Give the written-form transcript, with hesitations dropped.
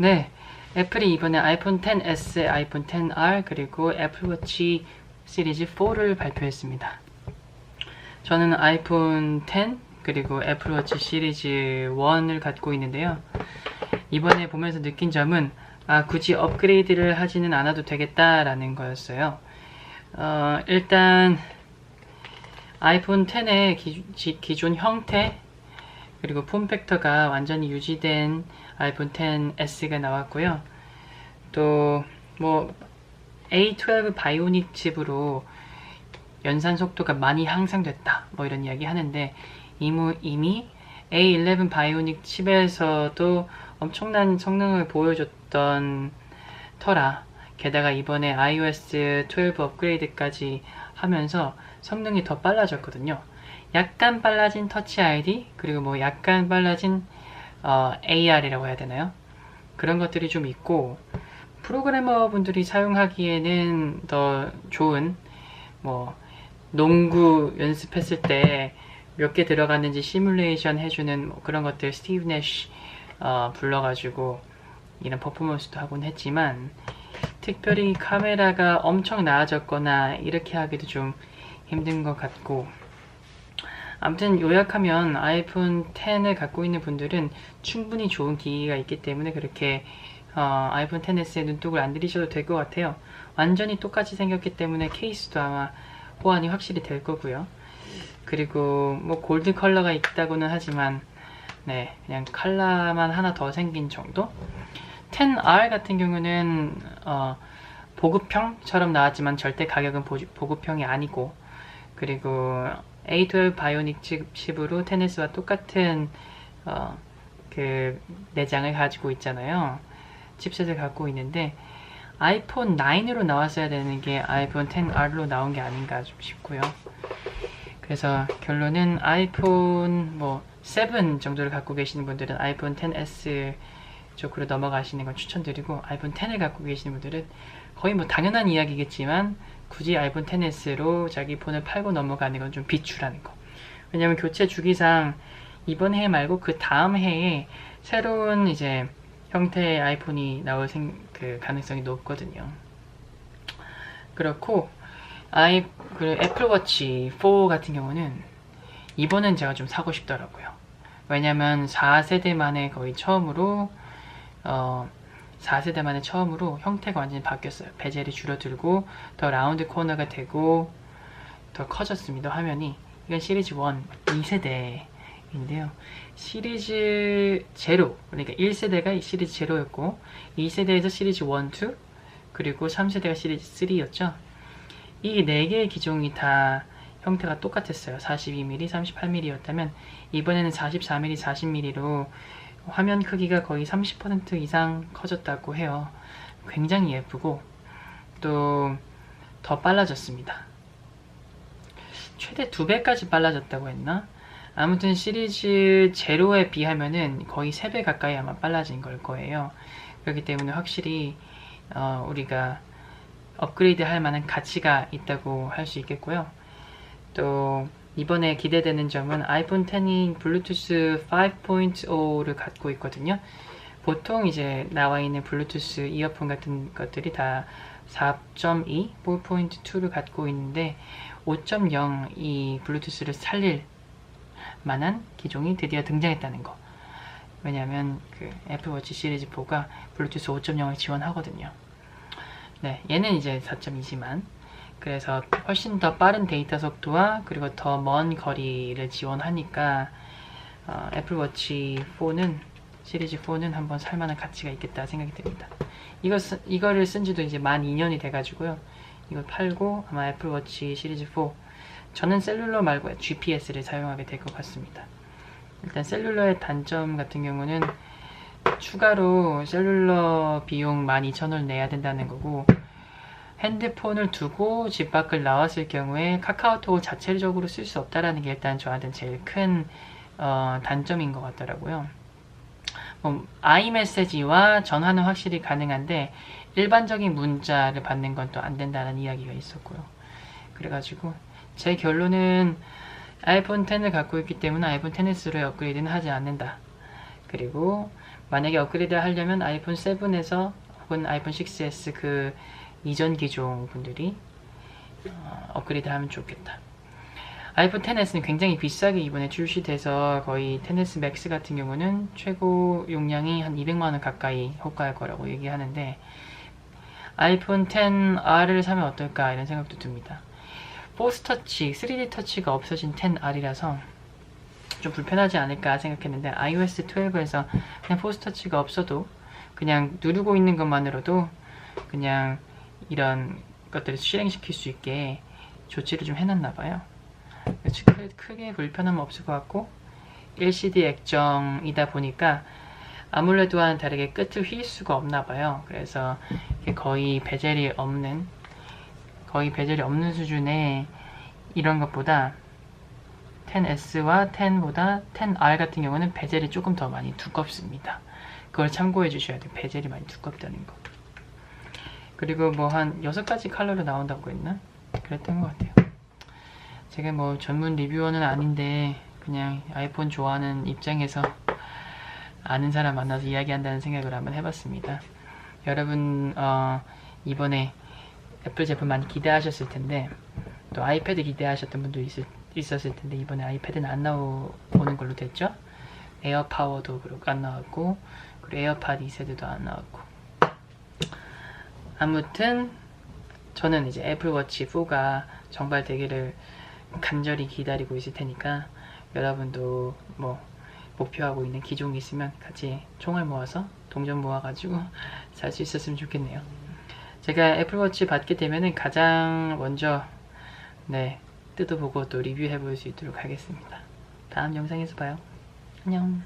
네, 애플이 이번에 아이폰 XS, 아이폰 XR 그리고 애플워치 시리즈 4를 발표했습니다. 저는 아이폰 X 그리고 애플워치 시리즈 1을 갖고 있는데요. 이번에 보면서 느낀 점은 굳이 업그레이드를 하지는 않아도 되겠다라는 거였어요. 일단 아이폰 X의 기존 형태 그리고 폼팩터가 완전히 유지된 아이폰 XS가 나왔고요. 또 뭐 A12 바이오닉 칩으로 연산 속도가 많이 향상됐다 뭐 이런 이야기 하는데 이미 A11 바이오닉 칩에서도 엄청난 성능을 보여줬던 터라, 게다가 이번에 iOS 12 업그레이드까지 하면서 성능이 더 빨라졌거든요. 약간 빨라진 터치 ID 그리고 뭐 약간 빨라진 AR이라고 해야 되나요? 그런 것들이 좀 있고, 프로그래머 분들이 사용하기에는 더 좋은 뭐 농구 연습했을 때 몇 개 들어갔는지 시뮬레이션 해주는 뭐 그런 것들 스티브 내쉬 불러가지고 이런 퍼포먼스도 하곤 했지만, 특별히 카메라가 엄청 나아졌거나 이렇게 하기도 좀 힘든 것 같고, 아무튼 요약하면 아이폰 X을 갖고 있는 분들은 충분히 좋은 기기가 있기 때문에 그렇게 아이폰 XS에 눈독을 안 들이셔도 될 것 같아요. 완전히 똑같이 생겼기 때문에 케이스도 아마 호환이 확실히 될 거고요. 그리고 뭐 골드 컬러가 있다고는 하지만 네, 그냥 컬러만 하나 더 생긴 정도? XR 같은 경우는 보급형처럼 나왔지만 절대 가격은 보급형이 아니고, 그리고 A12 바이오닉 칩으로 XS와 똑같은 그 내장을 가지고 있잖아요. 칩셋을 갖고 있는데 아이폰 9으로 나왔어야 되는 게 아이폰 XR로 나온 게 아닌가 좀 싶고요. 그래서 결론은 아이폰 7 정도를 갖고 계시는 분들은 아이폰 XS 쪽으로 넘어가시는 걸 추천드리고, 아이폰 X을 갖고 계시는 분들은 거의 뭐 당연한 이야기겠지만 굳이 아이폰 XS로 자기 폰을 팔고 넘어가는 건 좀 비추라는 거. 왜냐면 교체 주기상 이번 해 말고 그 다음 해에 새로운 이제 형태의 아이폰이 나올 그 가능성이 높거든요. 그렇고 애플워치 4 같은 경우는 이번엔 제가 좀 사고 싶더라고요. 왜냐면 4세대 만에 거의 처음으로 4세대 만에 처음으로 형태가 완전히 바뀌었어요. 베젤이 줄어들고 더 라운드 코너가 되고 더 커졌습니다, 화면이. 이건 시리즈 1 2세대인데요 시리즈 제로, 그러니까 1세대가 시리즈 제로였고 2세대에서 시리즈 1, 2 그리고 3세대가 시리즈 3였죠. 이 4개의 기종이 다 형태가 똑같았어요. 42mm, 38mm였다면 이번에는 44mm, 40mm로 화면 크기가 거의 30% 이상 커졌다고 해요. 굉장히 예쁘고 또 더 빨라졌습니다. 최대 2배까지 빨라졌다고 했나? 아무튼 시리즈 제로에 비하면은 거의 3배 가까이 아마 빨라진 걸 거예요. 그렇기 때문에 확실히 우리가 업그레이드 할 만한 가치가 있다고 할 수 있겠고요. 또 이번에 기대되는 점은 아이폰 X이 블루투스 5.0를 갖고 있거든요. 보통 이제 나와 있는 블루투스 이어폰 같은 것들이 다 4.2, 4.2를 갖고 있는데 5.0 이 블루투스를 살릴 만한 기종이 드디어 등장했다는 거. 왜냐하면 그 애플워치 시리즈 4가 블루투스 5.0을 지원하거든요. 네, 얘는 이제 4.2지만 그래서 훨씬 더 빠른 데이터 속도와 그리고 더 먼 거리를 지원하니까 애플워치 4는 시리즈 4는 한번 살만한 가치가 있겠다 생각이 듭니다. 이거를 쓴 지도 이제 만 2년이 돼가지고요. 이걸 팔고 아마 애플워치 시리즈 4, 저는 셀룰러 말고 GPS를 사용하게 될 것 같습니다. 일단 셀룰러의 단점 같은 경우는 추가로 셀룰러 비용 12,000원 내야 된다는 거고, 핸드폰을 두고 집 밖을 나왔을 경우에 카카오톡을 자체적으로 쓸 수 없다라는 게 일단 저한테는 제일 큰 단점인 것 같더라고요. 아이메시지와 전화는 확실히 가능한데 일반적인 문자를 받는 건 또 안 된다는 이야기가 있었고요. 그래가지고 제 결론은 아이폰 X을 갖고 있기 때문에 아이폰 XS로 업그레이드는 하지 않는다. 그리고 만약에 업그레이드 하려면 아이폰 7에서 혹은 아이폰 6s 그 이전 기종 분들이 업그레이드 하면 좋겠다. 아이폰 XS는 굉장히 비싸게 이번에 출시돼서 거의 XS 맥스 같은 경우는 최고 용량이 한 200만원 가까이 호가일 거라고 얘기하는데 아이폰 XR을 사면 어떨까 이런 생각도 듭니다. 포스 터치, 3D 터치가 없어진 XR이라서 좀 불편하지 않을까 생각했는데 iOS 12에서 그냥 포스 터치가 없어도 그냥 누르고 있는 것만으로도 그냥 이런 것들을 실행시킬 수 있게 조치를 좀 해놨나봐요. 크게 불편함은 없을 것 같고 LCD 액정이다 보니까 아몰레드와는 다르게 끝을 휠 수가 없나봐요. 그래서 거의 베젤이 없는 수준의 이런 것보다 XS와 X보다 XR 같은 경우는 베젤이 조금 더 많이 두껍습니다. 그걸 참고해 주셔야 돼요. 베젤이 많이 두껍다는 거. 그리고 뭐 한 6가지 컬러로 나온다고 했나? 그랬던 것 같아요. 제가 뭐 전문 리뷰어는 아닌데 그냥 아이폰 좋아하는 입장에서 아는 사람 만나서 이야기한다는 생각을 한번 해봤습니다. 여러분 이번에 애플 제품 많이 기대하셨을 텐데 또 아이패드 기대하셨던 분도 있었을 텐데 이번에 아이패드는 안 나오는 걸로 됐죠. 에어파워도 그렇고 안 나왔고 그리고 에어팟 2세대도 안 나왔고 아무튼 저는 이제 애플워치 4가 정발되기를 간절히 기다리고 있을 테니까 여러분도 뭐 목표하고 있는 기종이 있으면 같이 총알 모아서 동전 모아가지고 살 수 있었으면 좋겠네요. 제가 애플워치 받게 되면은 가장 먼저 뜯어보고 또 리뷰해 볼 수 있도록 하겠습니다. 다음 영상에서 봐요. 안녕.